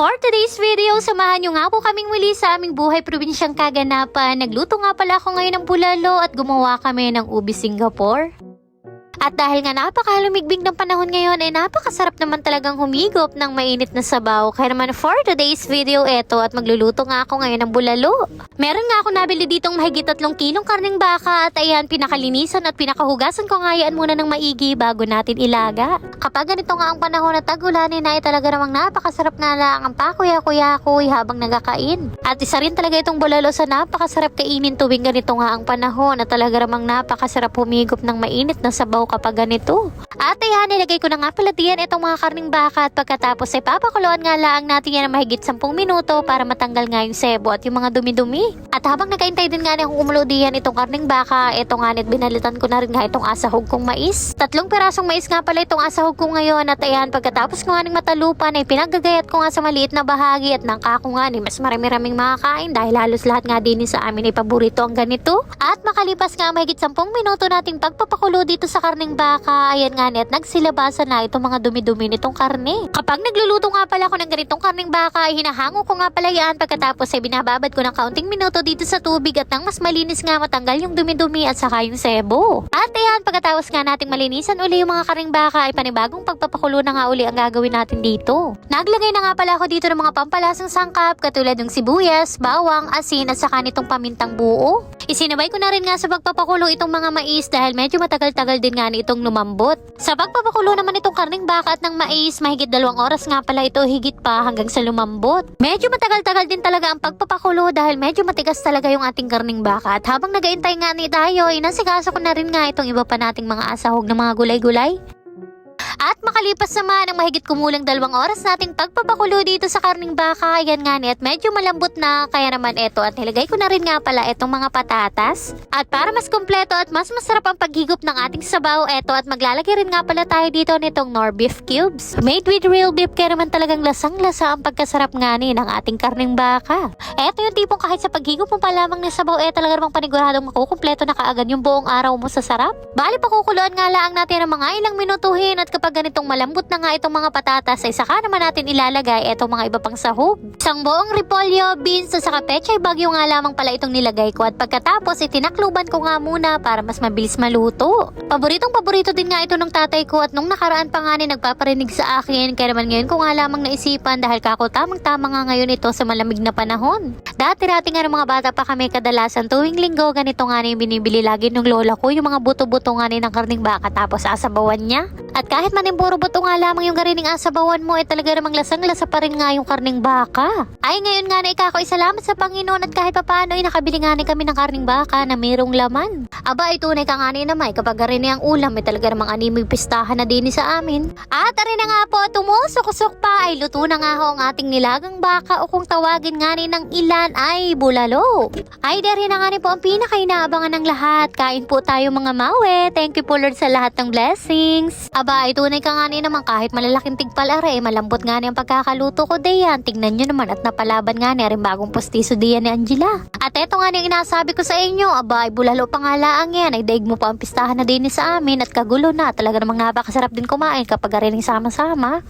For today's video, samahan nyo nga po kaming muli sa aming buhay probinsyang kaganapan. Nagluto nga pala ako ngayon ng bulalo at gumawa kami ng ubi Singapore. At dahil nga napakalumigbing ng panahon ngayon ay napakasarap naman talagang humigop ng mainit na sabaw. Kaya naman for today's video eto at magluluto nga ako ngayon ng bulalo. Meron nga ako nabili ditong mahigit 3 kilong karneng baka at ayan pinakalinisan at pinakahugasan ko nga yan muna ng maigi bago natin ilaga. Kapag ganito nga ang panahon at tag-ulanin ay talaga namang napakasarap nga lang ang pakuya-kuya-kuy habang nagakain. At isa rin talaga itong bulalo sa napakasarap kainin tuwing ganito nga ang panahon at talaga namang napakasarap humigop ng mainit na sabaw kapag ganito. At ayan, nilagay ko na nga pala diyan itong mga karning baka at pagkatapos ay papakuluan nga lang natin yan na mahigit 10 minuto para matanggal nga yung sebo at yung mga dumi-dumi. At habang nakaintay din nga na akong umulo diyan itong karning baka, ito nga nit binalitan ko na rin nga itong asahog kong mais. 3 pirasong mais nga pala itong asahog ko ngayon at ayan, pagkatapos ko nga ng matalupan ay pinagagayat ko nga sa maliit na bahagi at nangka ko nga ni mas marami-raming makakain dahil halos lahat nga din sa amin ay paborito ang ganito. At makalipas nga mahigit 10 minuto nating pagpapakulo dito sa karning baka, ayan nga net, nagsilabasan na itong mga dumi-dumi nitong karne. Kapag nagluluto nga pala ako ng ganitong karning baka, ay hinahango ko nga pala yan pagkatapos ay binababad ko ng kaunting minuto dito sa tubig at nang mas malinis nga matanggal yung dumi-dumi at saka yung sebo. At ayan, pagkatapos nga nating malinisan uli yung mga karning baka ay panibagong pagpapakulo na nga uli ang gagawin natin dito. Naglagay na nga pala ako dito ng mga pampalasang sangkap katulad ng sibuyas, bawang, asin at saka nitong pamintang buo. Isinabay ko na rin nga sa pagpapakulo itong mga mais dahil medyo matagal-tagal din nga itong lumambot. Sa pagpapakulo naman itong karning baka at ng mais, mahigit 2 oras nga pala ito higit pa hanggang sa lumambot. Medyo matagal-tagal din talaga ang pagpapakulo dahil medyo matigas talaga yung ating karning baka at habang nagaintay nga ni tayo, inasikaso ko na rin nga itong iba pa nating mga asahog na mga gulay-gulay. At makalipas naman ang mahigit kumulang 2 oras nating pagpapakulo dito sa karning baka, yan nga at medyo malambot na kaya naman eto at nilagay ko na rin nga pala itong mga patatas. At para mas kumpleto at mas masarap ang paghigop ng ating sabaw, eto at maglalagay rin nga pala tayo dito nitong nor beef cubes. Made with real beef kaya naman talagang lasang-lasa ang pagkasarap nga ng ating karning baka. Eto yung tipong kahit sa paghigop mo pa lamang ng sabaw, talaga namang paniguradong makukumpleto na kaagad yung buong araw mo sa sarap. Bali pakukuluan nga lang natin ng mga ilang minutuhin at kapag ganitong malambot na nga itong mga patatas ay saka naman natin ilalagay itong mga iba pang sahog. Isang buong repolyo, beans at saka pechay bagyo nga lamang pala itong nilagay ko at pagkatapos itinakluban ko nga muna para mas mabilis maluto. Paborito din nga ito ng tatay ko at nung nakaraan pa nga nagpaparinig sa akin kaya naman ngayon ko nga lamang naisipan dahil kako tamang-tama nga ngayon ito sa malamig na panahon. Dati-rati nga ng mga bata pa kami kadalasan tuwing linggo ganito nga yung binibili lagi ng lola ko yung mga buto-buto nga ng karning baka tapos asabawan niya. At kahit man yung puro buto nga lamang yung garining asabawan mo talaga namang lasang-lasa pa rin nga yung karning baka. Ay ngayon nga na ikako'y salamat sa Panginoon at kahit papaano ay nakabili nga kami ng karning baka na mayroong laman. Aba ay tunay ka nga naman kapag garining ang ulam ay talaga namang animig pistahan na din sa amin. At arin na nga po tumusok-usok pa ay luto na nga ho ang ating nilagang baka o kung tawagin nga ng ilan ay bulalo. Ay deri na nga po ang pinakainaabangan ng lahat. Kain po tayo mga mawe. Thank you po Lord sa lahat ng blessings. Aba ay tunay ka nga naman kahit malalaking tigpalare malambot nga ang pagkakaluto ko diyan. Tingnan nyo naman at napalaban nga rin bagong postiso diyan ni Angela. At eto nga yung inasabi ko sa inyo, aba ay bulalo pa nga laang yan ay daig mo pa ang pistahan na din sa amin at kagulo na talaga namang napakasarap din kumain kapag rin sama-sama.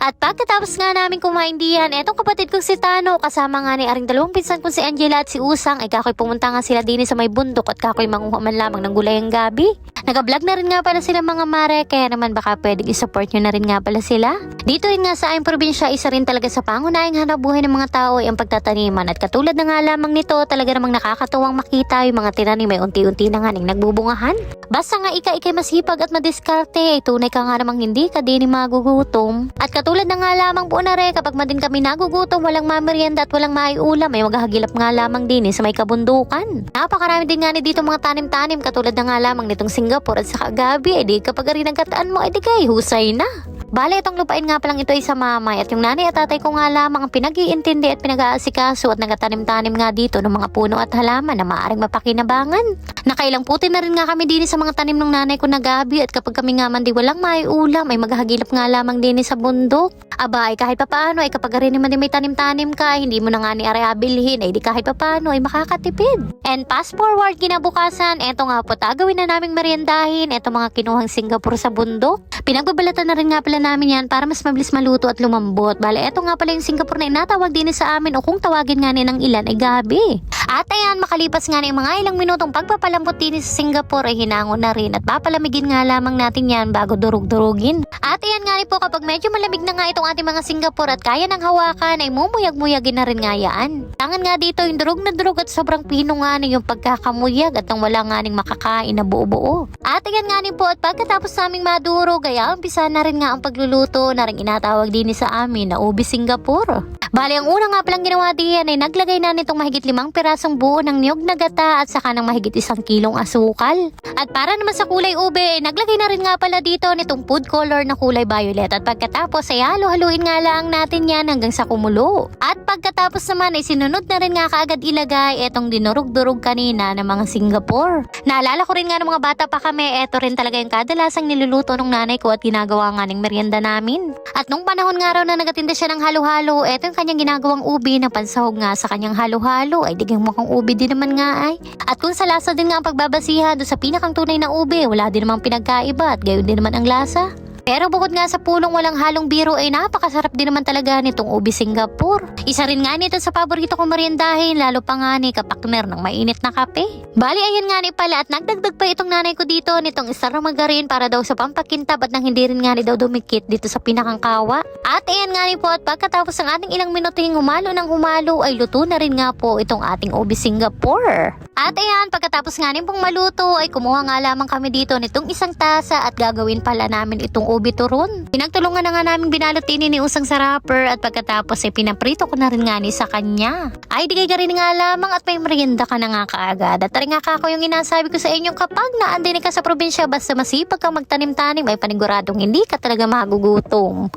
At pagkatapos nga namin kumain diyan, etong kapatid kong si Tano kasama nga ni aring 2 pinsan kong si Angela at si Usang ay kakoy pumunta nga sila din sa may bundok at kakoy manguha man lamang ng gulay ang gabi. Nag-vlog na rin nga pala sila mga mare kaya naman baka pwedeng i-support nyo na rin nga pala sila. Dito rin nga sa aming probinsya isa rin talaga sa pangunahing hanap buhay ng mga tao ay ang pagtataniman at katulad na nga lamang nito talaga namang nakakatuwang makita yung mga tinanim ay unti-unti na nga nagbubungahan. Basta nga ikay masipag at madiskarte ay tunay ka nga namang hindi ka din magugutom. At katulad na nga lamang po na rin kapag din kami nagugutom walang mamerienda at walang maiulam ay maghahagilap nga lamang din sa may kabundukan. Napakarami din nga dito mga tanim-tanim katulad na nga lamang nitong Singapore at saka gabi edi kapag rin nagkataan mo edi kay husay na. Bale, itong lupain nga palang ito ay sa mamay at yung nanay at tatay ko nga lamang ang pinag-iintindi at pinag-aasikaso at nagatanim-tanim nga dito ng mga puno at halaman na maaaring mapakinabangan. Nakailang puti na rin nga kami din sa mga tanim ng nanay ko na gabi at kapag kami nga man di walang maiulam ay maghahagilap nga lamang din sa bundok. Aba ay kahit papaano ay kapag rin naman may tanim-tanim ka hindi mo na nga ni area bilhin ay di kahit papaano ay makakatipid. And fast forward kinabukasan, eto nga po tagawin na naming meriendahin eto mga kinuhang Singapore sa bundok. Pinagbabalatan na rin nga pala namin yan para mas mabilis maluto at lumambot. Bale, eto nga pala yung Singapore na inatawag din sa amin o kung tawagin nga ng ilan ay gabi. At ayan, makalipas nga ng mga ilang minutong pagpapalambot din sa Singapore ay hinangon na rin at papalamigin nga lamang natin yan bago durug-durugin. At ayan nga rin po kapag medyo malamig na nga itong ating mga Singapore at kaya ng hawakan ay mumuyag-muyagin na rin nga yan. Tangan nga dito yung durug na durug at sobrang pino nga yung pagkakamuyag at nang wala nga ning makakain na buo-buo. At ayan nga rin po at pagkatapos naming madurog ay umpisa na rin nga ang pagluluto na rin inatawag din sa amin na ubi Singapore. Bale, ang una nga palang ginawa diyan ay naglagay na nitong mahigit 5 pirasong buo ng niyog na gata at saka ng mahigit 1 kilong asukal. At para naman sa kulay ube, ay naglagay na rin nga pala dito nitong food color na kulay violet. At pagkatapos ay halo-haluin nga lang natin yan hanggang sa kumulo. At pagkatapos naman ay sinunod na rin nga kaagad ilagay etong dinurog-durog kanina ng mga Singapore. Naalala ko rin nga ng mga bata pa kami, eto rin talaga yung kadalasang niluluto ng nanay ko at ginagawa nga ng merienda namin. At nung panahon nga raw na nagatinda siya ng halo-halo, eto yung kanyang ginagawang ubi ng pansahog nga sa kanyang halo-halo ay digang mukhang ubi din naman nga ay. At kung sa lasa din nga ang pagbabasihan do sa pinakang tunay na ubi, wala din namang pinagkaiba at gayon din naman ang lasa. Pero bukod nga sa pulong walang halong biro ay napakasarap din naman talaga nitong ubi Singapore. Isa rin nga nito sa paborito kong meriendahin lalo pa nga ni kapakner ng mainit na kape. Bali ayan nga ni pala at nagdagdag pa itong nanay ko dito nitong star na margarine para daw sa pampakintab at nang hindi rin nga ni daw dumikit dito sa pinakang kawa. At ayan nga ni po at pagkatapos ng ating ilang minuto yung humalo ng humalo ay luto na rin nga po itong ating ubi Singapore. At ayan, pagkatapos nga rin pong maluto ay kumuha nga lamang kami dito nitong 1 tasa at gagawin pala namin itong ubi turon. Pinagtulungan na nga namin binalutin ni usang sa wrapper at pagkatapos ay pinaprito ko na rin nga ni sa kanya. Ay di ka rin nga lamang at may merienda ka na nga kaagad. At rin nga kako yung inasabi ko sa inyo kapag naandin ka sa probinsya basta masipag kang magtanim-tanim ay paniguradong hindi ka talaga magugutom.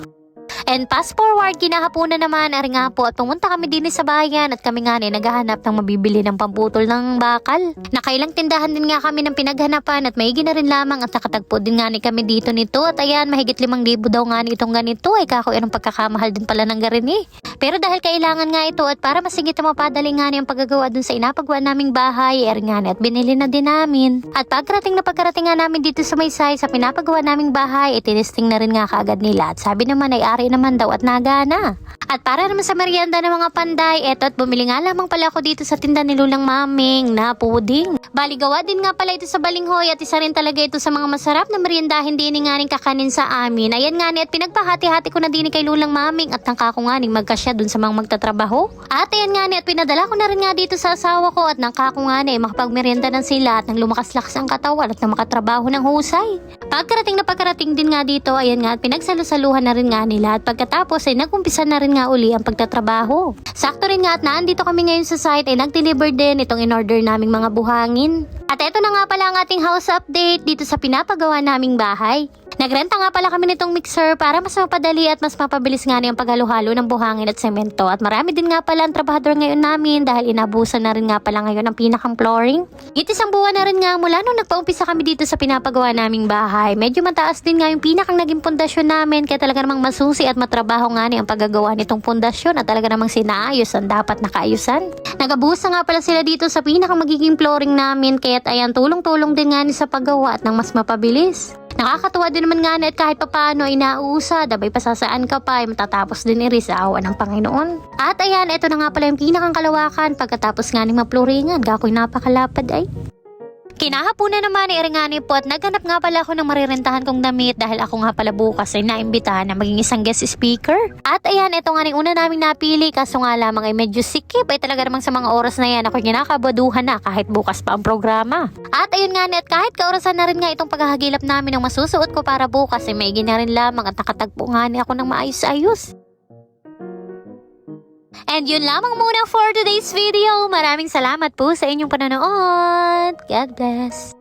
And fast forward, kinahaponan naman, ari nga po at pumunta kami din sa bayan at kami nga naghahanap ng mabibili ng pamputol ng bakal. Nakailang tindahan din nga kami ng pinaghanapan at maigi na rin lamang at nakatagpo din nga kami dito nito at ayan, mahigit 5,000 daw nga itong ganito ay kako anong pagkakamahal din pala ng garini. Pero dahil kailangan nga ito at para masigit na mapadali nga ang paggagawa dun sa inapagawa naming bahay, ari nga at binili na din namin. At pagkarating nga namin dito sa may side sa pinapagawa naming bahay, itinesting na rin nga kaagad nila at sabi naman ay ari naman daw at nagana. At para naman sa merienda ng mga panday, eto at bumili nga lamang pala ako dito sa tinda ni Lulang Maming na puding. Bali gawa din nga pala ito sa Balinghoy at isa rin talaga ito sa mga masarap na meriendahin din nga rin kakanin sa amin. Ayan nga ni at pinagpahati-hati ko na din kay Lulang Maming at nangka ko nga ning magkasya dun sa mga magtatrabaho. At ayan nga ni at pinadala ko na rin nga dito sa asawa ko at nangka ko nga ni makapagmerienda ng sila at nang lumakas-lakas ang katawan at nang makatrabaho ng husay. Pagkarating din nga dito, ayan nga at pinagsalusaluhan na rin nga nila at pagkatapos ay nagumpisa na rin nga uli ang pagtatrabaho. Sakto rin nga at naandito kami ngayon sa site ay nag-deliver din itong in-order naming mga buhangin. At eto na nga pala ang ating house update dito sa pinapagawa naming bahay. Nagrenta nga pala kami nitong mixer para mas mapadali at mas mapabilis nga na yung paghalo-halo ng buhangin at semento. At marami din nga pala ang trabahador ngayon namin dahil inabusan na rin nga pala ngayon ang pinakang flooring. Isang buwan na rin nga mula nung nagpaumpisa kami dito sa pinapagawa naming bahay. Medyo mataas din nga yung pinakang naging pundasyon namin kaya talaga namang masusi at matrabaho nga na yung paggagawa nitong pundasyon at talaga namang sinaayos ang dapat nakaayusan. Nagabuhos na nga pala sila dito sa pinakang magiging flooring namin kaya't ayan tulong-tulong din nga ni sa paggawa at nang mas mapabilis. Nakakatuwa din naman nga na at kahit papaano ay nauusad, abay pasasaan ka pa ay matatapos din sa awa ng Panginoon. At ayan, ito na nga pala yung pinakang kalawakan pagkatapos nga ng mapluringan, gako'y napakalapad ay. Kinahaponan naman ni Erengani po at naghanap nga pala ako ng marirentahan kong damit dahil ako nga pala bukas ay naimbitahan na maging isang guest speaker. At ayan, ito nga una naming napili kaso nga lamang ay medyo sikip ay talaga namang sa mga oras na yan ako kinakabaduhan na kahit bukas pa ang programa. At ayun nga at kahit kaorasan na rin nga itong paghahagilap namin ng masusuot ko para bukas ay maigi na rin lamang at nakatagpo nga ni ako ng maayos-ayos. And yun lamang muna for today's video. Maraming salamat po sa inyong panonood. God bless.